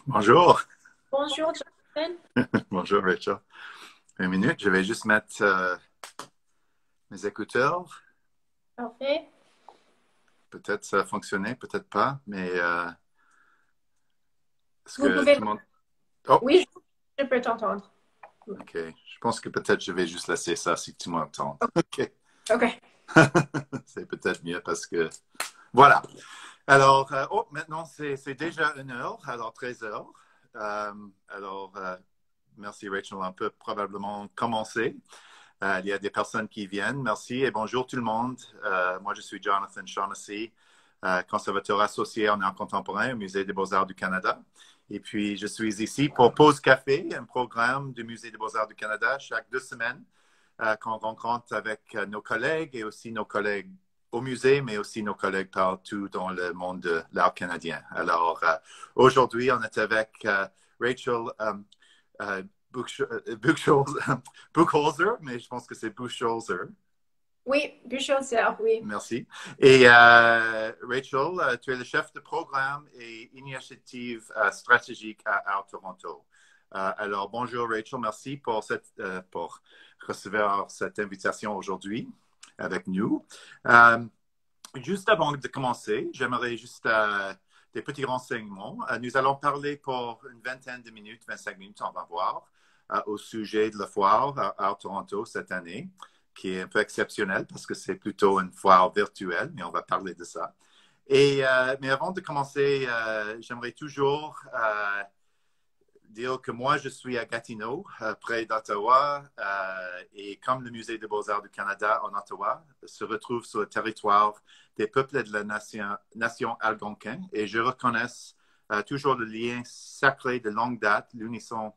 Bonjour. Bonjour, Jonathan. Bonjour, Rachel. Une minute, je vais juste mettre mes écouteurs. Parfait. Peut-être ça a fonctionné, peut-être pas, mais est-ce Vous que pouvez... tout le monde... Oh, Oui, je peux t'entendre. OK. Je pense que peut-être je vais juste laisser ça si tu m'entends. OK. OK. C'est peut-être mieux parce que... Voilà. Alors, maintenant, c'est déjà 1 heure, alors 13 heures. Merci, Rachel. On peut probablement commencer. Il y a des personnes qui viennent. Merci et bonjour tout le monde. Moi, je suis Jonathan Shaughnessy, conservateur associé en art contemporain au Musée des Beaux-Arts du Canada. Et puis, je suis ici pour Pause Café, un programme du Musée des Beaux-Arts du Canada chaque 2 semaines qu'on rencontre avec nos collègues et aussi nos collègues au musée, mais aussi nos collègues partout dans le monde de l'art canadien. Alors, aujourd'hui, on est avec Rachel euh, Buchholzer, mais je pense que c'est Buchholzer. Oui, Buchholzer, oui. Merci. Et Rachel, tu es le chef de programme et initiative stratégique à Art Toronto. Alors, bonjour Rachel, merci pour recevoir cette invitation aujourd'hui avec nous. Juste avant de commencer, j'aimerais juste des petits renseignements. Nous allons parler pour une vingtaine de minutes, 25 minutes, on va voir, au sujet de la foire à Toronto cette année, qui est un peu exceptionnelle parce que c'est plutôt une foire virtuelle, mais on va parler de ça. Mais avant de commencer, j'aimerais toujours dire que moi, je suis à Gatineau, près d'Ottawa, et comme le Musée des Beaux-Arts du Canada en Ottawa se retrouve sur le territoire des peuples de la nation algonquin, et je reconnais toujours le lien sacré de longue date, l'unisson,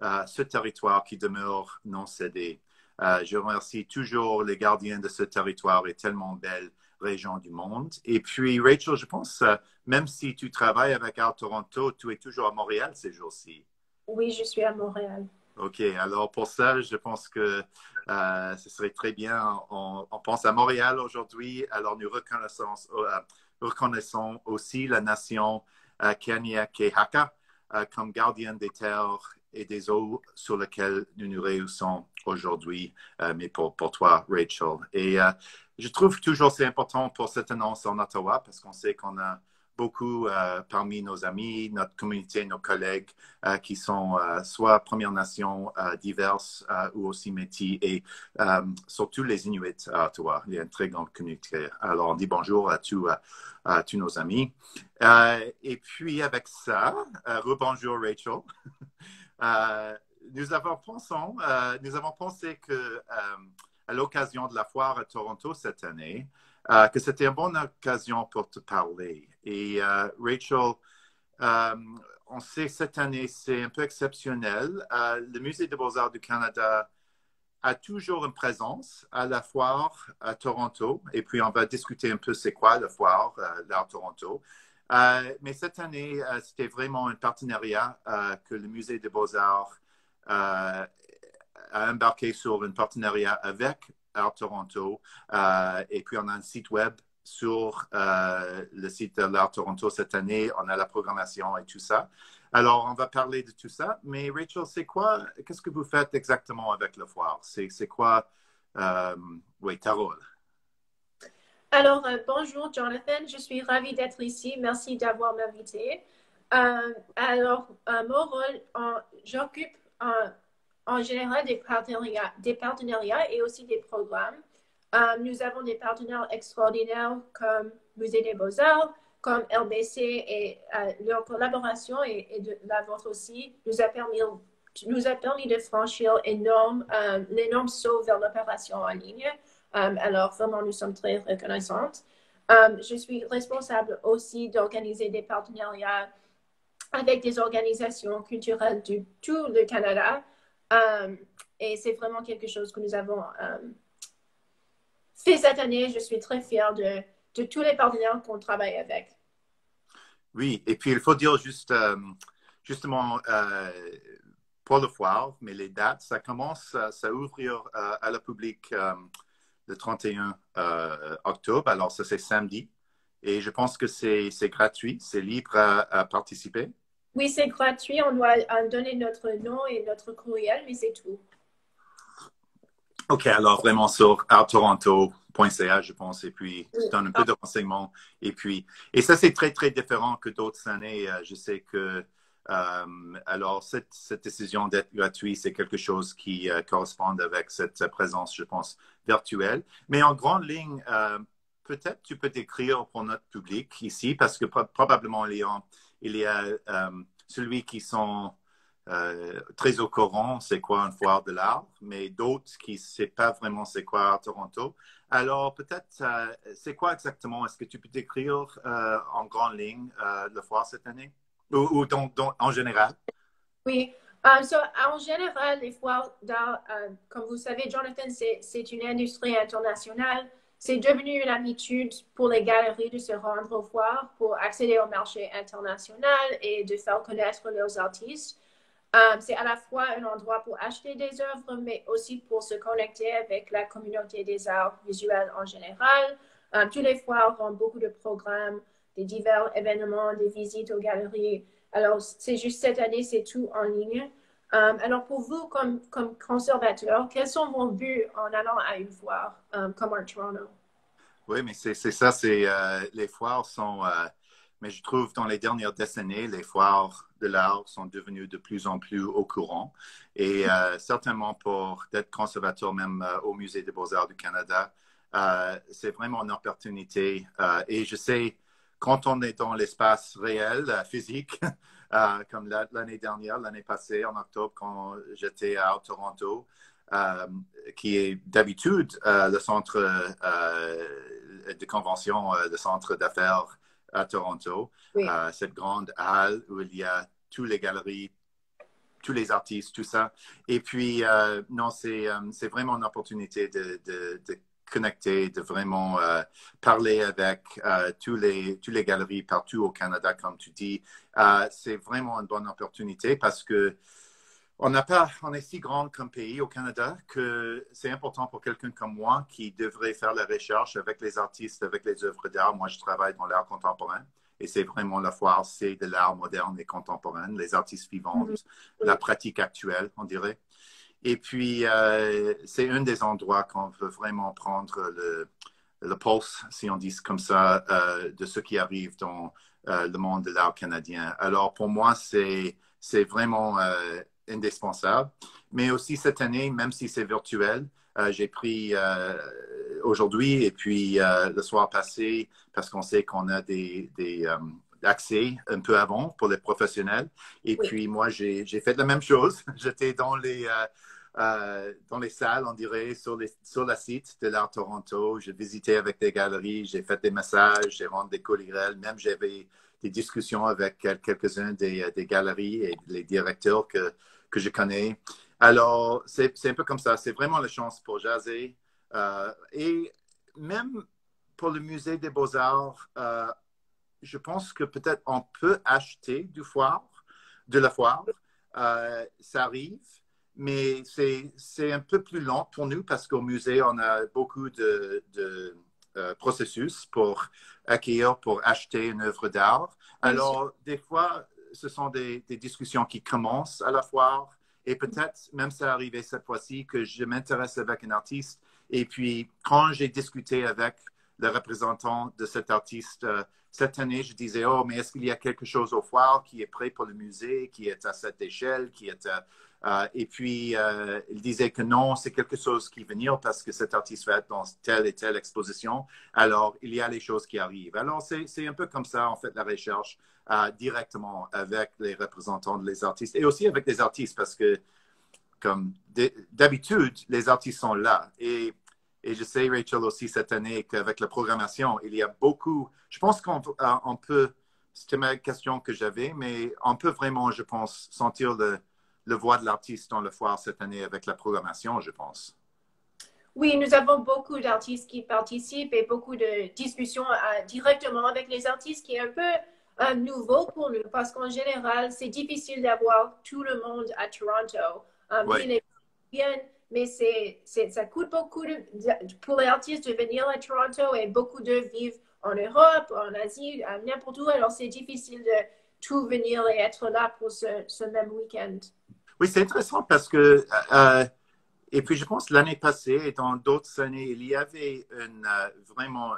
ce territoire qui demeure non cédé. Je remercie toujours les gardiens de ce territoire et tellement belle région du monde. Et puis, Rachel, je pense, même si tu travailles avec Art Toronto, tu es toujours à Montréal ces jours-ci. Oui, je suis à Montréal. OK, alors pour ça, je pense que ce serait très bien. On pense à Montréal aujourd'hui, alors nous reconnaissons aussi la nation Kanien'kehá:ka comme gardienne des terres et des eaux sur lesquelles nous nous réunissons aujourd'hui, mais pour toi, Rachel. Et je trouve toujours c'est important pour cette annonce en Ottawa parce qu'on sait qu'on a beaucoup parmi nos amis, notre communauté, nos collègues qui sont soit Premières Nations diverses ou aussi Métis et surtout les Inuits à Ottawa. Il y a une très grande communauté. Alors, on dit bonjour à tous nos amis. Et puis, avec ça, rebonjour Rachel. Euh, nous avons pensé que à l'occasion de la foire à Toronto cette année, que c'était une bonne occasion pour te parler. Et Rachel, euh, on sait que cette année, c'est un peu exceptionnel. Le Musée des Beaux-Arts du Canada a toujours une présence à la foire à Toronto. Et puis, on va discuter un peu c'est quoi la foire, l'Art Toronto. Mais cette année, c'était vraiment un partenariat que le Musée des Beaux-Arts a embarqué sur un partenariat avec Art Toronto. Et puis, on a un site web sur le site de l'Art Toronto cette année. On a la programmation et tout ça. Alors, on va parler de tout ça. Mais Rachel, qu'est-ce que vous faites exactement avec le foire? C'est quoi, oui, ta rôle? Alors, bonjour, Jonathan. Je suis ravie d'être ici. Merci d'avoir m'invité. Mon rôle, j'occupe en général des partenariats et aussi des programmes. Nous avons des partenaires extraordinaires comme Musée des Beaux-Arts, comme LBC et leur collaboration et de la vôtre aussi nous a permis de franchir l'énorme saut vers l'opération en ligne. Alors, vraiment, nous sommes très reconnaissantes. Je suis responsable aussi d'organiser des partenariats avec des organisations culturelles de tout le Canada. Et c'est vraiment quelque chose que nous avons fait cette année. Je suis très fière de tous les partenaires qu'on travaille avec. Oui, et puis il faut dire justement, pour le foire, mais les dates, ça commence à ouvrir à la public le 31 octobre. Alors, ça, c'est samedi. Et je pense que c'est gratuit, c'est libre à participer. Oui, c'est gratuit. On doit donner notre nom et notre courriel, mais c'est tout. OK, alors vraiment sur arttoronto.ca, je pense, et puis tu Oui. donnes un peu de renseignements. Et ça, c'est très, très différent que d'autres années. Je sais que, alors, cette décision d'être gratuit, c'est quelque chose qui correspond avec cette présence, je pense, virtuelle. Mais en grande ligne, peut-être tu peux décrire pour notre public ici, parce que probablement il y a celui qui sont très au courant c'est quoi une foire de l'art, mais d'autres qui ne savent pas vraiment c'est quoi à Toronto. Alors, peut-être, c'est quoi exactement? Est-ce que tu peux décrire en grande ligne la foire cette année? Ou en général? Oui. En général, les foires d'art, comme vous savez, Jonathan, c'est une industrie internationale. C'est devenu une habitude pour les galeries de se rendre aux foires pour accéder au marché international et de faire connaître leurs artistes. C'est à la fois un endroit pour acheter des œuvres, mais aussi pour se connecter avec la communauté des arts visuels en général. Tous les foires ont beaucoup de programmes, des divers événements, des visites aux galeries. Alors, c'est juste cette année, c'est tout en ligne. Alors, pour vous, comme conservateur, quels sont vos buts en allant à une foire comme à Toronto? Oui, mais c'est ça, les foires sont, mais je trouve dans les dernières décennies, les foires de l'art sont devenues de plus en plus au courant. Et certainement pour d'être conservateur même au Musée des Beaux-Arts du Canada, c'est vraiment une opportunité. Et je sais, quand on est dans l'espace réel, physique, comme l'année dernière, l'année passée, en octobre, quand j'étais à Toronto, euh, qui est d'habitude le centre de convention, le centre d'affaires à Toronto, Oui. cette grande halle où il y a toutes les galeries, tous les artistes, tout ça. Et puis, non, c'est vraiment une opportunité de connecter, de vraiment parler avec tous les galeries partout au Canada, comme tu dis. C'est vraiment une bonne opportunité parce que on est si grand comme pays au Canada que c'est important pour quelqu'un comme moi qui devrait faire la recherche avec les artistes, avec les œuvres d'art. Moi, je travaille dans l'art contemporain et c'est vraiment la foire, c'est de l'art moderne et contemporain, les artistes vivants, Mhm. la Oui. pratique actuelle, on dirait. Et puis, c'est un des endroits qu'on veut vraiment prendre le pulse, si on dit comme ça, de ce qui arrive dans le monde de l'art canadien. Alors, pour moi, c'est vraiment indispensable. Mais aussi cette année, même si c'est virtuel, j'ai pris aujourd'hui et puis le soir passé, parce qu'on sait qu'on a des accès un peu avant pour les professionnels. Et Oui. puis moi, j'ai fait la même chose. J'étais dans les salles, on dirait, sur la site de l'Art Toronto. J'ai visité avec des galeries, j'ai fait des massages, j'ai rendu des courriels. Même j'avais des discussions avec quelques-uns des galeries et les directeurs que je connais. Alors, c'est un peu comme ça. C'est vraiment la chance pour jaser. Et même pour le Musée des Beaux-Arts, je pense que peut-être on peut acheter de la foire. Ça arrive, mais c'est un peu plus lent pour nous parce qu'au musée, on a beaucoup de processus pour accueillir, pour acheter une œuvre d'art. Bien sûr. Alors, des fois, ce sont des discussions qui commencent à la foire et peut-être même ça arrivé cette fois-ci que je m'intéresse avec un artiste et puis quand j'ai discuté avec le représentant de cet artiste cette année, je disais, oh, mais est-ce qu'il y a quelque chose au foire qui est prêt pour le musée, qui est à cette échelle, et puis, il disait que non, c'est quelque chose qui va venir parce que cet artiste va être dans telle et telle exposition. Alors, il y a les choses qui arrivent. Alors, c'est un peu comme ça, en fait, la recherche directement avec les représentants des artistes et aussi avec les artistes parce que, comme d'habitude, les artistes sont là. Et je sais, Rachel, aussi cette année, qu'avec la programmation, il y a beaucoup. Je pense qu'on peut, c'était ma question que j'avais, mais on peut vraiment, je pense, sentir le voix de l'artiste dans le foire cette année avec la programmation, je pense. Oui, nous avons beaucoup d'artistes qui participent et beaucoup de discussions directement avec les artistes qui est un peu nouveau pour nous parce qu'en général, c'est difficile d'avoir tout le monde à Toronto. Oui, Oui, les gens viennent, mais ça coûte beaucoup pour les artistes de venir à Toronto et beaucoup de vivre en Europe, en Asie, n'importe où. Alors, c'est difficile de tout venir et être là pour ce même week-end. Oui, c'est intéressant parce que, et puis je pense l'année passée et dans d'autres années, il y avait vraiment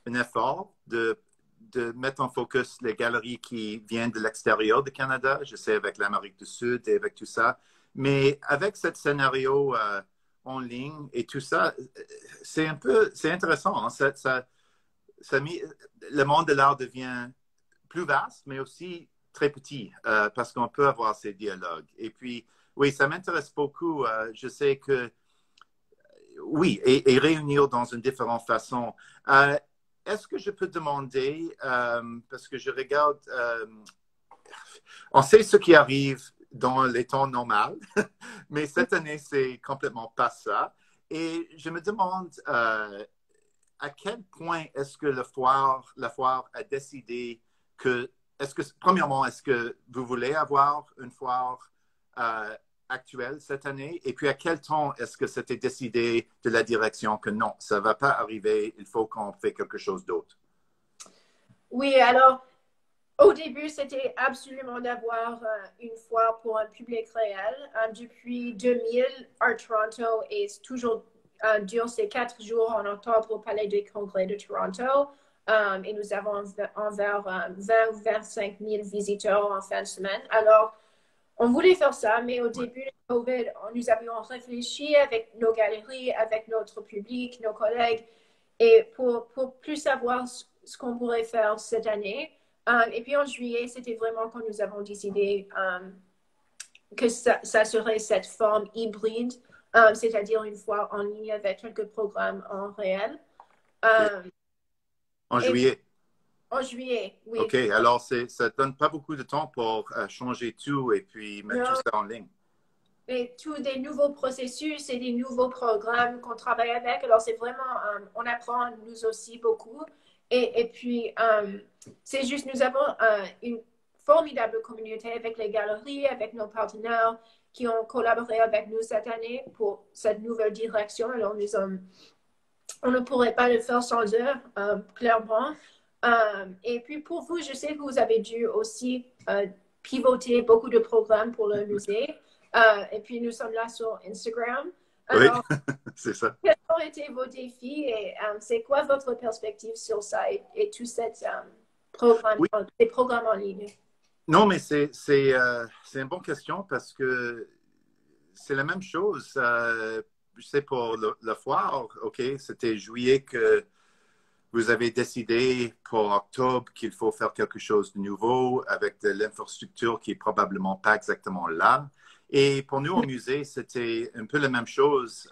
un effort de mettre en focus les galeries qui viennent de l'extérieur du Canada, je sais avec l'Amérique du Sud et avec tout ça, mais avec ce scénario en ligne et tout ça, c'est intéressant. Hein? Le monde de l'art devient plus vaste, mais aussi très petit, parce qu'on peut avoir ces dialogues. Et puis, oui, ça m'intéresse beaucoup. Je sais que, oui, et réunir dans une différente façon. Est-ce que je peux demander, parce que je regarde, on sait ce qui arrive dans les temps normaux, mais cette année, c'est complètement pas ça. Et je me demande à quel point est-ce que la foire a décidé que, premièrement, est-ce que vous voulez avoir une foire actuelle cette année? Et puis, à quel temps est-ce que c'était décidé de la direction que non, ça ne va pas arriver, il faut qu'on fasse quelque chose d'autre? Oui, alors, au début, c'était absolument d'avoir une foire pour un public réel. Depuis 2000, Art Toronto est toujours dure ces 4 jours en octobre au Palais des Congrès de Toronto. Et nous avons envers 20 ou 25 000 visiteurs en fin de semaine. Alors, on voulait faire ça, mais au début de COVID, nous avions réfléchi avec nos galeries, avec notre public, nos collègues, et pour plus savoir ce qu'on pourrait faire cette année. Et puis en juillet, c'était vraiment quand nous avons décidé que ça serait cette forme hybride, c'est-à-dire une fois en ligne avec quelques programmes en réel. En juillet? En juillet, oui. OK, alors ça ne donne pas beaucoup de temps pour changer tout et puis mettre tout ça en ligne. Et tous des nouveaux processus et des nouveaux programmes qu'on travaille avec. Alors, c'est vraiment, on apprend nous aussi beaucoup. Et puis, c'est juste, nous avons une formidable communauté avec les galeries, avec nos partenaires qui ont collaboré avec nous cette année pour cette nouvelle direction. Alors, on ne pourrait pas le faire sans eux, clairement. Et puis, pour vous, je sais que vous avez dû aussi pivoter beaucoup de programmes pour le musée. Et puis, nous sommes là sur Instagram. Alors, oui, c'est ça. Quels ont été vos défis et c'est quoi votre perspective sur ça et tous ces programmes en ligne? Non, mais c'est une bonne question parce que c'est la même chose. Je sais pour le foire, OK, c'était juillet que vous avez décidé pour octobre qu'il faut faire quelque chose de nouveau avec de l'infrastructure qui est probablement pas exactement là. Et pour nous au musée, c'était un peu la même chose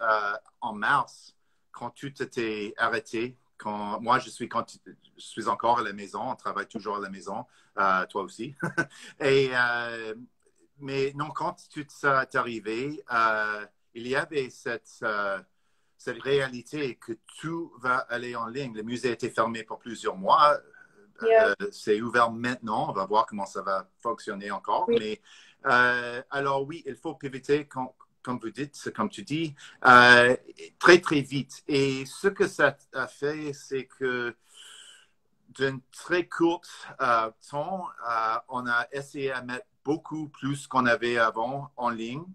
en mars quand tout était arrêté. Moi, je suis encore à la maison, on travaille toujours à la maison, toi aussi. Mais non, quand tout ça est arrivé, il y avait cette réalité que tout va aller en ligne. Le musée a été fermé pour plusieurs mois. C'est ouvert maintenant. On va voir comment ça va fonctionner encore. Oui. Mais alors oui, il faut pivoter, comme vous dites, comme tu dis, très, très vite. Et ce que ça a fait, c'est que d'un très court temps, on a essayé à mettre beaucoup plus qu'on avait avant en ligne.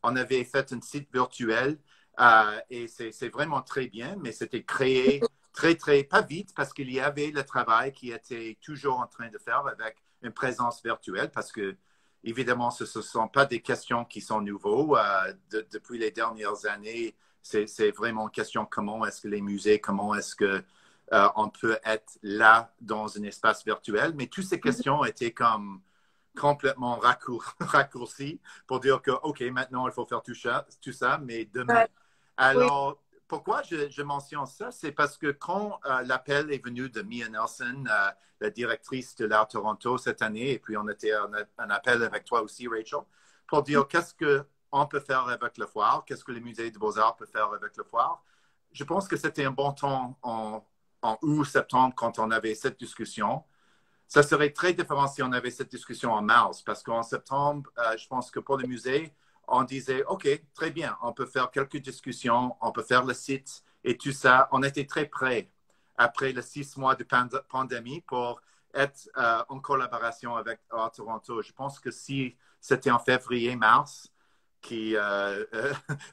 On avait fait un site virtuel et c'est vraiment très bien, mais c'était créé très, très, pas vite parce qu'il y avait le travail qui était toujours en train de faire avec une présence virtuelle parce que, évidemment, ce ne sont pas des questions qui sont nouveaux. Depuis les dernières années, c'est vraiment une question comment est-ce que les musées, comment est-ce que on peut être là dans un espace virtuel. Mais toutes ces questions étaient comme complètement raccourcies pour dire que, OK, maintenant, il faut faire tout ça, mais demain. Alors, pourquoi je mentionne ça? C'est parce que quand l'appel est venu de Mia Nelson, la directrice de l'Art Toronto cette année, et puis on était un appel avec toi aussi, Rachel, pour dire qu'est-ce qu'on peut faire avec le foire, qu'est-ce que le Musée des Beaux-Arts peut faire avec le foire. Je pense que c'était un bon temps en août, septembre, quand on avait cette discussion. Ça serait très différent si on avait cette discussion en mars, parce qu'en septembre, je pense que pour le musée, on disait, OK, très bien, on peut faire quelques discussions, on peut faire le site et tout ça. On était très prêts après les 6 mois de pandémie pour être en collaboration avec Art Toronto. Je pense que si c'était en février, mars,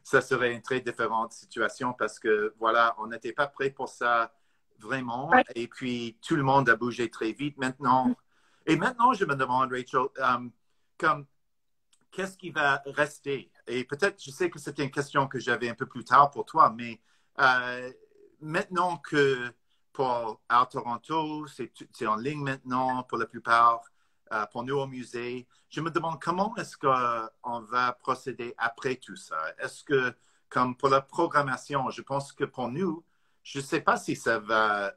ça serait une très différente situation parce que, voilà, on n'était pas prêt pour ça vraiment. Et puis, tout le monde a bougé très vite maintenant. Et maintenant, je me demande, Rachel, comme qu'est-ce qui va rester? Et peut-être, je sais que c'était une question que j'avais un peu plus tard pour toi, mais maintenant que pour Art Toronto, c'est en ligne maintenant pour la plupart, pour nous au musée, je me demande comment est-ce qu'on va procéder après tout ça? Est-ce que, comme pour la programmation, je pense que pour nous, je ne sais pas si ça va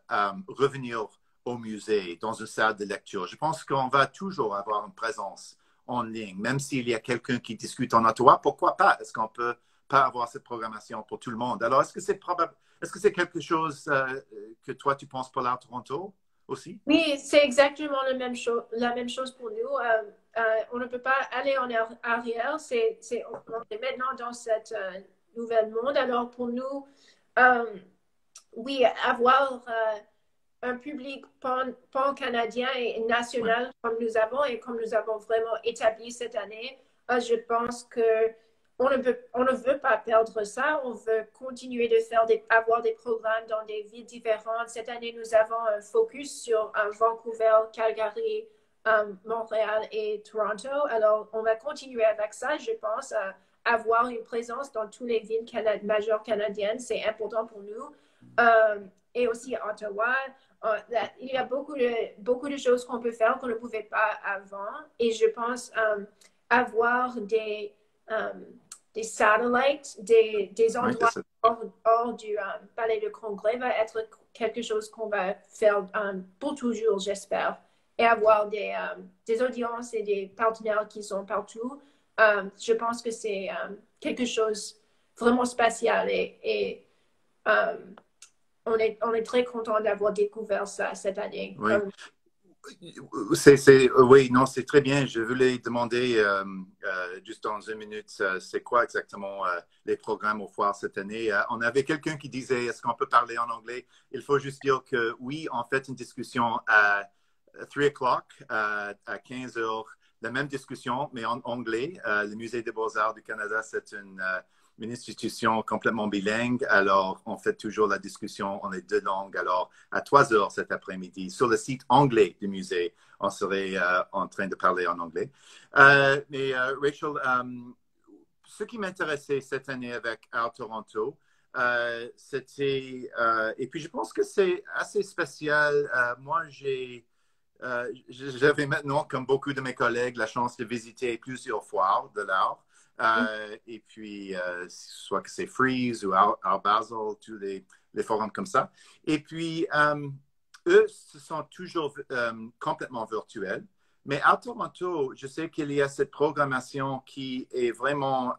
revenir au musée, dans une salle de lecture. Je pense qu'on va toujours avoir une présence en ligne, même s'il y a quelqu'un qui discute en Ottawa, pourquoi pas? Est-ce qu'on peut pas avoir cette programmation pour tout le monde? Alors, est-ce que c'est probable, est-ce que c'est quelque chose que toi, tu penses pour l'Art Toronto aussi? Oui, c'est exactement la même chose pour nous. On ne peut pas aller en arrière. On est maintenant dans cette nouvelle monde. Alors, pour nous, oui, avoir un public pan-canadien et national comme nous avons et comme nous avons vraiment établi cette année, je pense que on ne veut pas perdre ça. On veut continuer de avoir des programmes dans des villes différentes. Cette année, nous avons un focus sur Vancouver, Calgary, Montréal et Toronto. Alors, on va continuer avec ça, je pense, avoir une présence dans toutes les villes majeures canadiennes. C'est important pour nous. Et aussi Ottawa. Il y a beaucoup de choses qu'on peut faire qu'on ne pouvait pas avant. Et je pense avoir des satellites, des endroits hors du palais de congrès va être quelque chose qu'on va faire pour toujours, j'espère. Et avoir des audiences et des partenaires qui sont partout. Je pense que c'est quelque chose vraiment spécial et on est très content d'avoir découvert ça cette année. Oui. Oui, non, c'est très bien. Je voulais demander juste dans une minute, c'est quoi exactement les programmes au foire cette année? On avait quelqu'un qui disait, est-ce qu'on peut parler en anglais? Il faut juste dire que oui, on fait une discussion à 3 o'clock, à 15 heures, la même discussion, mais en anglais. Le Musée des Beaux-Arts du Canada, c'est une institution complètement bilingue. Alors, on fait toujours la discussion en les deux langues. Alors, à 3 heures cet après-midi, sur le site anglais du musée, on serait en train de parler en anglais. Mais Rachel, ce qui m'intéressait cette année avec Art Toronto, c'était, et puis je pense que c'est assez spécial. Moi, j'avais maintenant, comme beaucoup de mes collègues, la chance de visiter plusieurs foires de l'art. Et puis, soit que c'est Freeze ou Art Basel, tous les forums comme ça. Et puis, eux, ce sont toujours complètement virtuels. Mais à Toronto, je sais qu'il y a cette programmation qui est vraiment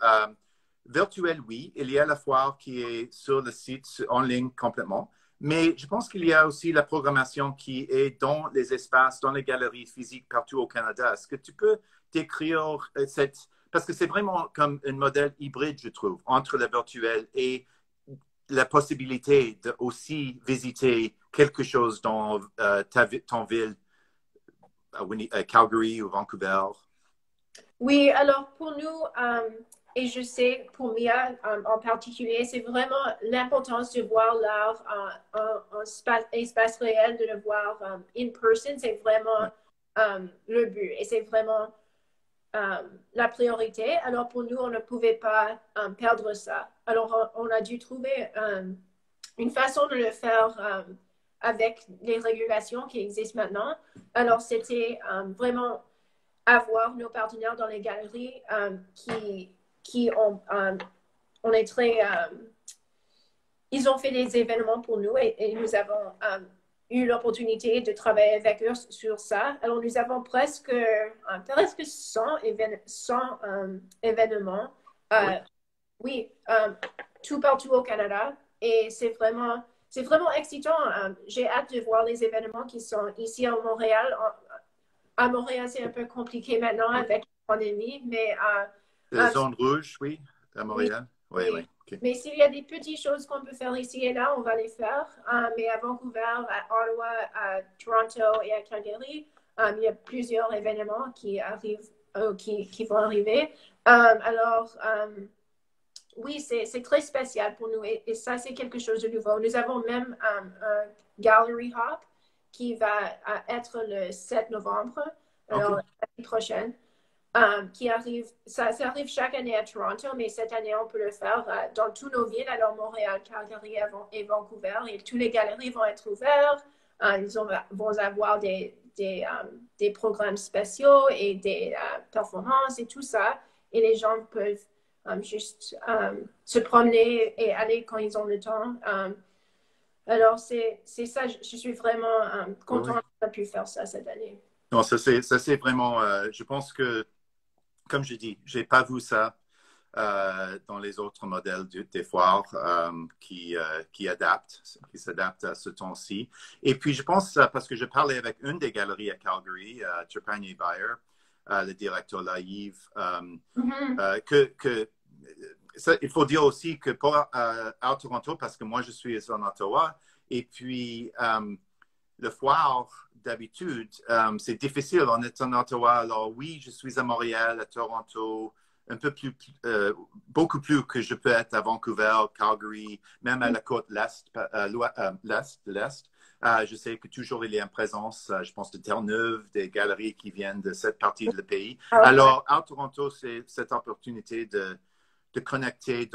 virtuelle, oui. Il y a la foire qui est sur le site en ligne complètement. Mais je pense qu'il y a aussi la programmation qui est dans les espaces, dans les galeries physiques partout au Canada. Est-ce que tu peux décrire cette... Parce que c'est vraiment comme un modèle hybride, je trouve, entre le virtuel et la possibilité de aussi visiter quelque chose dans ton ville, Calgary ou Vancouver. Oui, alors pour nous, et je sais pour Mia en particulier, c'est vraiment l'importance de voir l'art en espace réel, de le voir in person. C'est vraiment le but et c'est vraiment la priorité. Alors pour nous, on ne pouvait pas perdre ça. Alors on a dû trouver une façon de le faire avec les régulations qui existent maintenant. Alors c'était vraiment avoir nos partenaires dans les galeries qui ont on est très ils ont fait des événements pour nous et nous avons eu l'opportunité de travailler avec eux sur ça. Alors, nous avons presque 100 événements. Oui, tout partout au Canada. Et c'est vraiment excitant. J'ai hâte de voir les événements qui sont ici à Montréal. À Montréal, c'est un peu compliqué maintenant avec la pandémie, mais... la zone rouge, oui, à Montréal. Oui, Oui. oui. OK. Mais s'il y a des petites choses qu'on peut faire ici et là, on va les faire. Mais à Vancouver, à Ottawa, à Toronto et à Calgary, il y a plusieurs événements qui arrivent, qui vont arriver. Oui, c'est très spécial pour nous et ça, c'est quelque chose de nouveau. Nous avons même un Gallery Hop qui va être le 7 novembre, alors OK. l'année prochaine, qui arrive, ça arrive chaque année à Toronto, mais cette année, on peut le faire dans toutes nos villes, alors Montréal, Calgary et Vancouver, et tous les galeries vont être ouvertes. Vont avoir des programmes spéciaux et des performances et tout ça, et les gens peuvent juste se promener et aller quand ils ont le temps. Alors, c'est ça, je suis vraiment Oui, oui. contente d'avoir pu faire ça cette année. Non, ça c'est vraiment, je pense que, comme je dis, j'ai pas vu ça dans les autres modèles des foires qui s'adaptent à ce temps-ci. Et puis, je pense, parce que je parlais avec une des galeries à Calgary, Trepanier Buyer, le directeur là, Yves, Mhm. que ça, il faut dire aussi que pour à Toronto, parce que moi, je suis en Ottawa, et puis le foire, d'habitude, c'est difficile. On est en Ottawa. Alors oui, je suis à Montréal, à Toronto, un peu plus, beaucoup plus que je peux être à Vancouver, Calgary, même à la côte l'est. Je sais que toujours il y a une présence, je pense, de Terre-Neuve, des galeries qui viennent de cette partie du pays. Ah, ok. Alors, à Toronto, c'est cette opportunité de connecter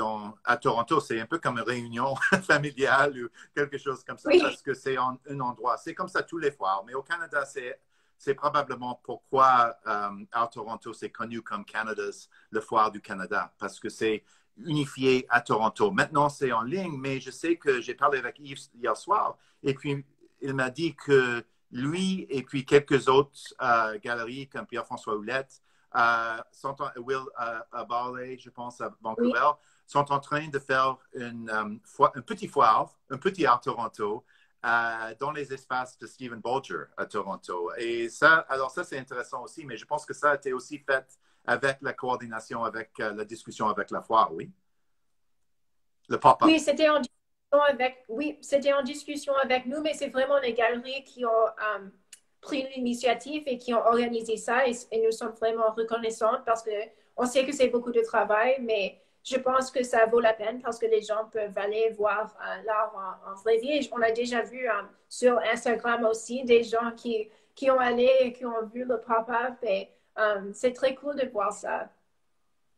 à Toronto. C'est un peu comme une réunion familiale ou quelque chose comme ça Oui, parce que c'est un endroit. C'est comme ça tous les foires. Mais au Canada, c'est probablement pourquoi à Toronto, c'est connu comme le foire du Canada parce que c'est unifié à Toronto. Maintenant, c'est en ligne, mais je sais que j'ai parlé avec Yves hier soir et puis il m'a dit que lui et puis quelques autres galeries comme Pierre-François Houlette Will Barley, je pense, à oui. Vancouver, sont en train de faire un petit foire, un petit à Toronto, dans les espaces de Stephen Bolger à Toronto. Et ça, alors ça, c'est intéressant aussi, mais je pense que ça a été aussi fait avec la coordination, avec la discussion avec la foire, oui. Le pop-up. C'était en discussion avec nous, mais c'est vraiment les galeries qui ont pris l'initiative et qui ont organisé ça et nous sommes vraiment reconnaissantes parce que on sait que c'est beaucoup de travail, mais je pense que ça vaut la peine parce que les gens peuvent aller voir l'art en vraie vie. Et on a déjà vu sur Instagram aussi des gens qui ont allé et qui ont vu le pop-up et c'est très cool de voir ça.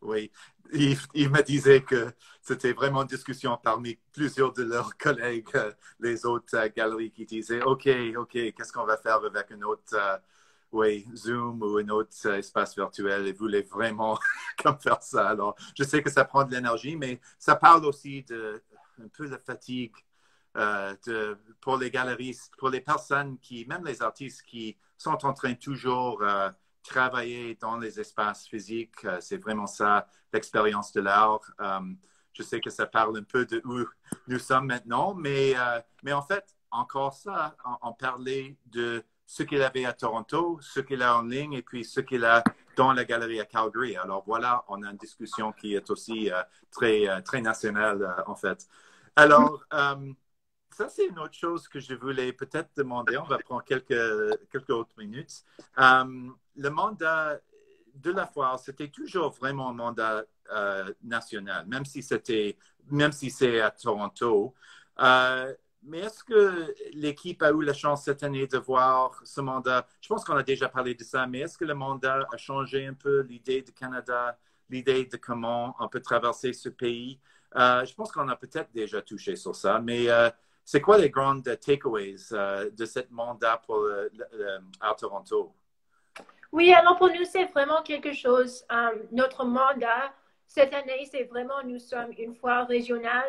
Oui, il me disait que c'était vraiment une discussion parmi plusieurs de leurs collègues, les autres galeries qui disaient, OK, qu'est-ce qu'on va faire avec un autre oui, Zoom ou un autre espace virtuel et voulaient vraiment comme faire ça. Alors, je sais que ça prend de l'énergie, mais ça parle aussi de un peu de fatigue pour les galeristes, pour les personnes même les artistes qui sont en train toujours travailler dans les espaces physiques. C'est vraiment ça, l'expérience de l'art. Je sais que ça parle un peu de où nous sommes maintenant, mais en fait, encore ça, on parlait de ce qu'il avait à Toronto, ce qu'il a en ligne et puis ce qu'il a dans la galerie à Calgary. Alors voilà, on a une discussion qui est aussi très nationale, en fait. Alors, ça, c'est une autre chose que je voulais peut-être demander. On va prendre quelques autres minutes. Le mandat de la foire, c'était toujours vraiment un mandat national, même si c'est à Toronto. Mais est-ce que l'équipe a eu la chance cette année de voir ce mandat? Je pense qu'on a déjà parlé de ça, mais est-ce que le mandat a changé un peu l'idée du Canada, l'idée de comment on peut traverser ce pays? Je pense qu'on a peut-être déjà touché sur ça, mais c'est quoi les grandes takeaways de ce mandat à Toronto? Oui, alors pour nous, c'est vraiment quelque chose. Notre mandat cette année, c'est vraiment, nous sommes une foire régionale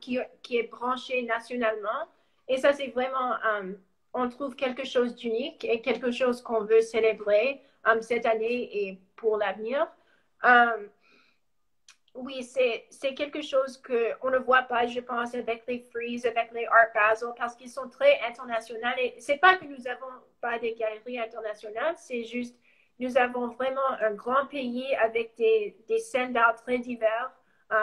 qui est branchée nationalement. Et ça, c'est vraiment, on trouve quelque chose d'unique et quelque chose qu'on veut célébrer cette année et pour l'avenir. Um, oui, c'est quelque chose qu'on ne voit pas, je pense, avec les Frieze, avec les Art Basel, parce qu'ils sont très internationaux. Et c'est pas que nous n'avons pas des galeries internationales, c'est juste, nous avons vraiment un grand pays avec des scènes d'art très divers.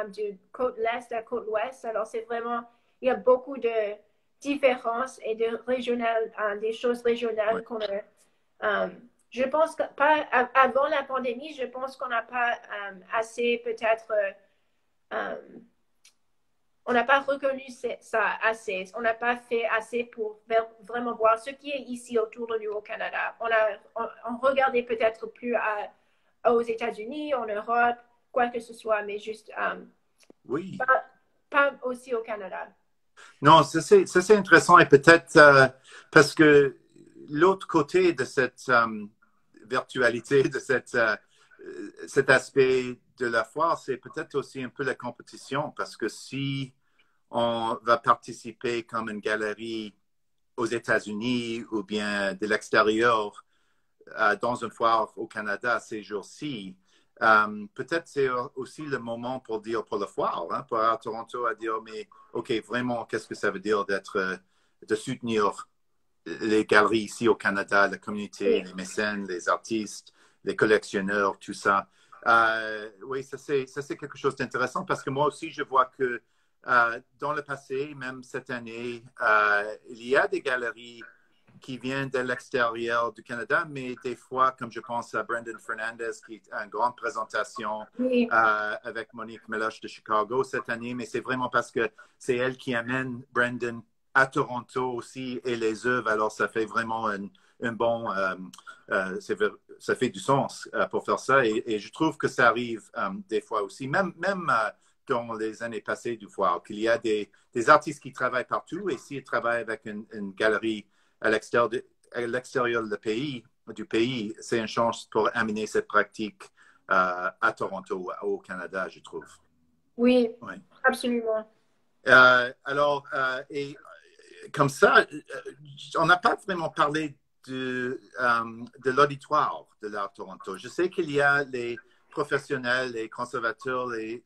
du côte l'Est à côte Ouest. Alors, c'est vraiment, il y a beaucoup de différences et de régionales, des choses régionales qu'on a. Je pense que pas avant la pandémie, je pense qu'on n'a pas assez peut-être on n'a pas reconnu ça assez. On n'a pas fait assez pour vraiment voir ce qui est ici autour de nous au Canada. On regardait peut-être plus aux États-Unis, en Europe, quoi que ce soit, mais juste Oui. pas aussi au Canada. Non, ça c'est intéressant et peut-être parce que l'autre côté de cette virtualité, de cet aspect de la foire, c'est peut-être aussi un peu la compétition parce que si on va participer comme une galerie aux États-Unis ou bien de l'extérieur dans une foire au Canada ces jours-ci, peut-être c'est aussi le moment pour dire pour la foire, hein, pour à Toronto à dire mais OK, vraiment, qu'est-ce que ça veut dire de soutenir les galeries ici au Canada, la communauté, les mécènes, les artistes, les collectionneurs, tout ça. Oui, ça c'est quelque chose d'intéressant parce que moi aussi, je vois que dans le passé, même cette année, il y a des galeries qui viennent de l'extérieur du Canada, mais des fois, comme je pense à Brendan Fernandez, qui a une grande présentation avec Monique Meloche de Chicago cette année, mais c'est vraiment parce que c'est elle qui amène Brendan à aussi et les œuvres. Alors, ça fait vraiment un bon... ça fait du sens pour faire ça. Et je trouve que ça arrive des fois aussi, même dans les années passées du foire, qu'il y a des artistes qui travaillent partout et s'ils travaillent avec une galerie à l'extérieur du pays, c'est une chance pour amener cette pratique à Toronto, au Canada, je trouve. Oui, absolument. Alors, et comme ça, on n'a pas vraiment parlé de l'auditoire de l'art Toronto. Je sais qu'il y a les professionnels, les conservateurs, il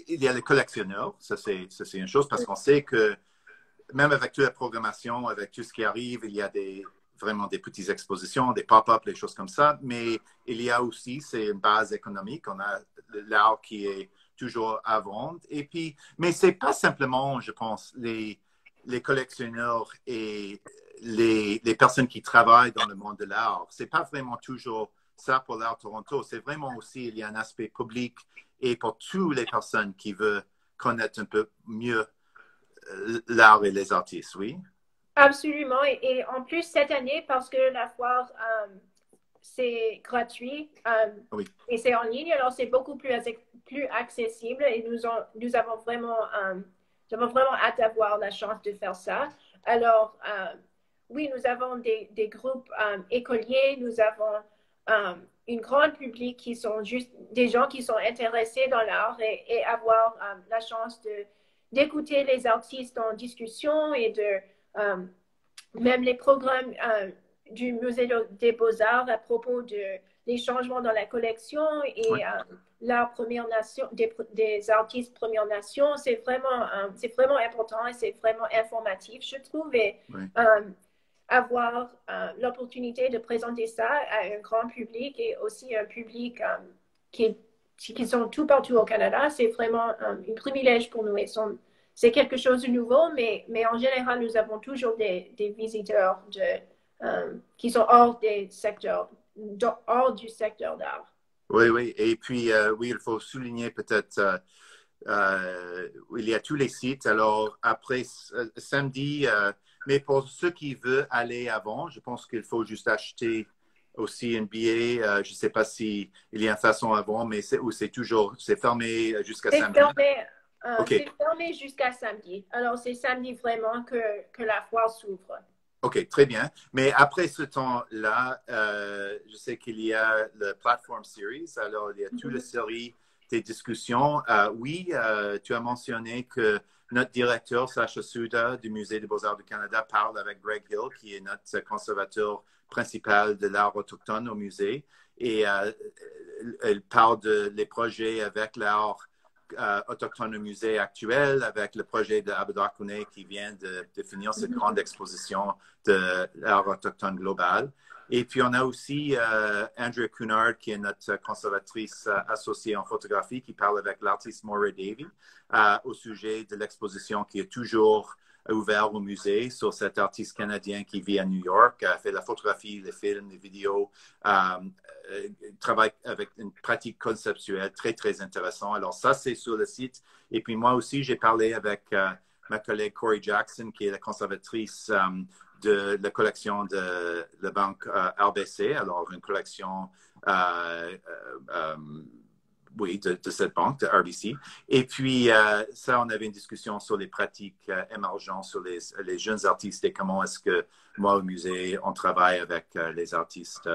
y a les collectionneurs. Ça, c'est une chose parce qu'on sait que même avec toute la programmation, avec tout ce qui arrive, il y a vraiment des petites expositions, des pop-up, des choses comme ça. Mais il y a aussi, c'est une base économique. On a l'art qui est toujours à vendre. Et puis, mais c'est pas simplement, je pense, les collectionneurs et les personnes qui travaillent dans le monde de l'art. C'est pas vraiment toujours ça pour l'art Toronto. C'est vraiment aussi, il y a un aspect public et pour toutes les personnes qui veulent connaître un peu mieux l'art et les artistes, oui? Absolument. Et en plus, cette année, parce que la foire, c'est gratuit Oui. et c'est en ligne, alors c'est beaucoup plus accessible et nous avons vraiment hâte d'avoir la chance de faire ça. Alors, oui, nous avons des groupes écoliers, nous avons une grande public qui sont juste des gens qui sont intéressés dans l'art et avoir la chance d'écouter les artistes en discussion et même les programmes du Musée des Beaux-Arts à propos des changements dans la collection et l'art Première Nation, des artistes Première Nation, c'est vraiment important et c'est vraiment informatif, je trouve. Et avoir l'opportunité de présenter ça à un grand public et aussi un public qui sont tout partout au Canada, c'est vraiment un privilège pour nous. C'est quelque chose de nouveau, mais en général, nous avons toujours des visiteurs qui sont hors du secteur d'art. Oui, oui. Et puis, oui, il faut souligner peut-être, il y a tous les sites. Alors, après samedi, mais pour ceux qui veulent aller avant, je pense qu'il faut juste acheter aussi un billet. Je ne sais pas s'il y a une façon avant, mais c'est fermé jusqu'à samedi. C'est fermé jusqu'à samedi. Alors, c'est samedi vraiment que la foire s'ouvre. OK, très bien. Mais après ce temps-là, je sais qu'il y a le Platform Series. Alors, il y a toute la série des discussions. Oui, tu as mentionné que notre directeur, Sacha Souda, du Musée des Beaux-Arts du Canada, parle avec Greg Hill, qui est notre conservateur principal de l'art autochtone au musée. Et elle parle des projets avec l'art autochtone au musée actuel avec le projet de Abedar Kouné qui vient de définir cette grande exposition de l'art autochtone global. Et puis, on a aussi Andrea Cunard, qui est notre conservatrice associée en photographie, qui parle avec l'artiste Maura Davey au sujet de l'exposition qui est toujours ouverte au musée sur cet artiste canadien qui vit à New York, fait la photographie, les films, les vidéos, travaille avec une pratique conceptuelle très, très intéressante. Alors, ça, c'est sur le site. Et puis, moi aussi, j'ai parlé avec ma collègue Corey Jackson, qui est la conservatrice de la collection de la banque RBC, alors une collection oui, de cette banque, de RBC. Et puis, ça, on avait une discussion sur les pratiques émergentes, sur les jeunes artistes et comment est-ce que, moi, au musée, on travaille avec les artistes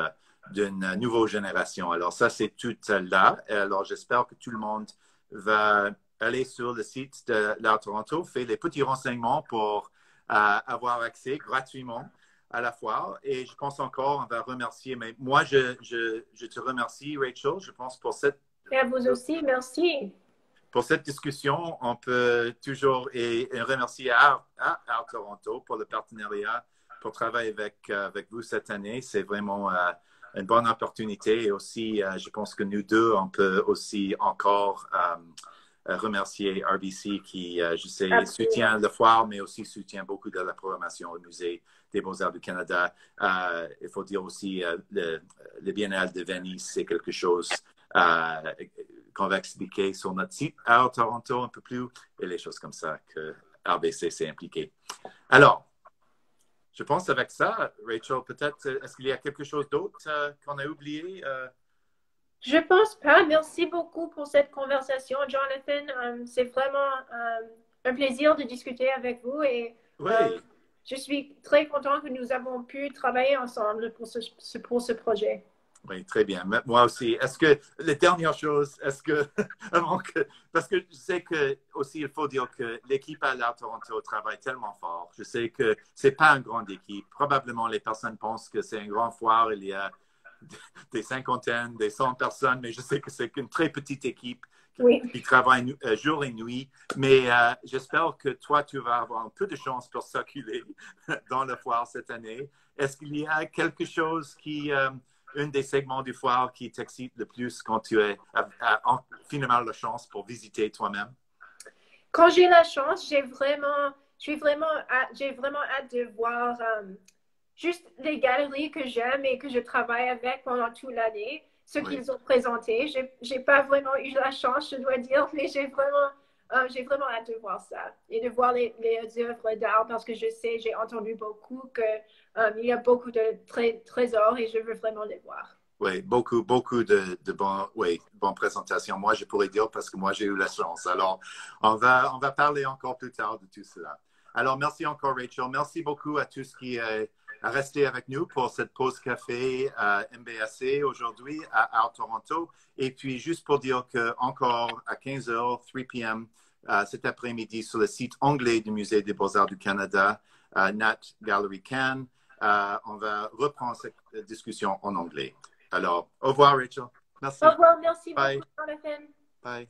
d'une nouvelle génération. Alors, ça, c'est tout là. Alors, j'espère que tout le monde va aller sur le site de l'Art Toronto, faire les petits renseignements pour avoir accès gratuitement à la foire. Et je pense encore, on va remercier, mais moi, je te remercie, Rachel, je pense pour cette... Et à vous aussi, merci. Pour cette discussion, on peut toujours et remercier à Art Toronto pour le partenariat, pour travailler avec vous cette année. C'est vraiment une bonne opportunité. Et aussi, je pense que nous deux, on peut aussi encore remercier RBC qui, je sais, soutient le foire, mais aussi soutient beaucoup de la programmation au Musée des Beaux-Arts du Canada. Il faut dire aussi, le Biennale de Venise, c'est quelque chose qu'on va expliquer sur notre site à Toronto un peu plus, et les choses comme ça que RBC s'est impliqué. Alors, je pense avec ça, Rachel, peut-être, est-ce qu'il y a quelque chose d'autre qu'on a oublié? Je pense pas. Merci beaucoup pour cette conversation, Jonathan. C'est vraiment un plaisir de discuter avec vous et Oui. Je suis très content que nous avons pu travailler ensemble pour ce projet. Oui, très bien. Moi aussi. Est-ce que, les dernières choses, parce que je sais que aussi, il faut dire que l'équipe à l'Art Toronto travaille tellement fort. Je sais que c'est pas une grande équipe. Probablement, les personnes pensent que c'est une grande foire. Il y a des cinquantaines, des 100 personnes, mais je sais que c'est une très petite équipe qui travaille jour et nuit. Mais j'espère que toi, tu vas avoir un peu de chance pour circuler dans la foire cette année. Est-ce qu'il y a quelque chose qui... un des segments du foire qui t'excite le plus quand tu as finalement la chance pour visiter toi-même? Quand j'ai la chance, j'ai vraiment hâte de voir juste les galeries que j'aime et que je travaille avec pendant toute l'année, ce qu'ils ont présenté. J'ai pas vraiment eu la chance, je dois dire, mais j'ai vraiment hâte de voir ça et de voir les œuvres d'art parce que je sais, j'ai entendu beaucoup qu'il y a beaucoup de trésors et je veux vraiment les voir. Oui, beaucoup de bonnes présentations. Moi, je pourrais dire parce que moi, j'ai eu la chance. Alors, on va parler encore plus tard de tout cela. Alors, merci encore, Rachel. Merci beaucoup à tous qui a resté avec nous pour cette pause café à MBAC aujourd'hui à Art Toronto. Et puis, juste pour dire que encore à 15h, 3 p.m., cet après-midi sur le site anglais du Musée des Beaux-Arts du Canada, Nat Gallery Can, on va reprendre cette discussion en anglais. Alors, au revoir, Rachel. Merci. Au revoir, merci Bye. beaucoup, Jonathan. Bye.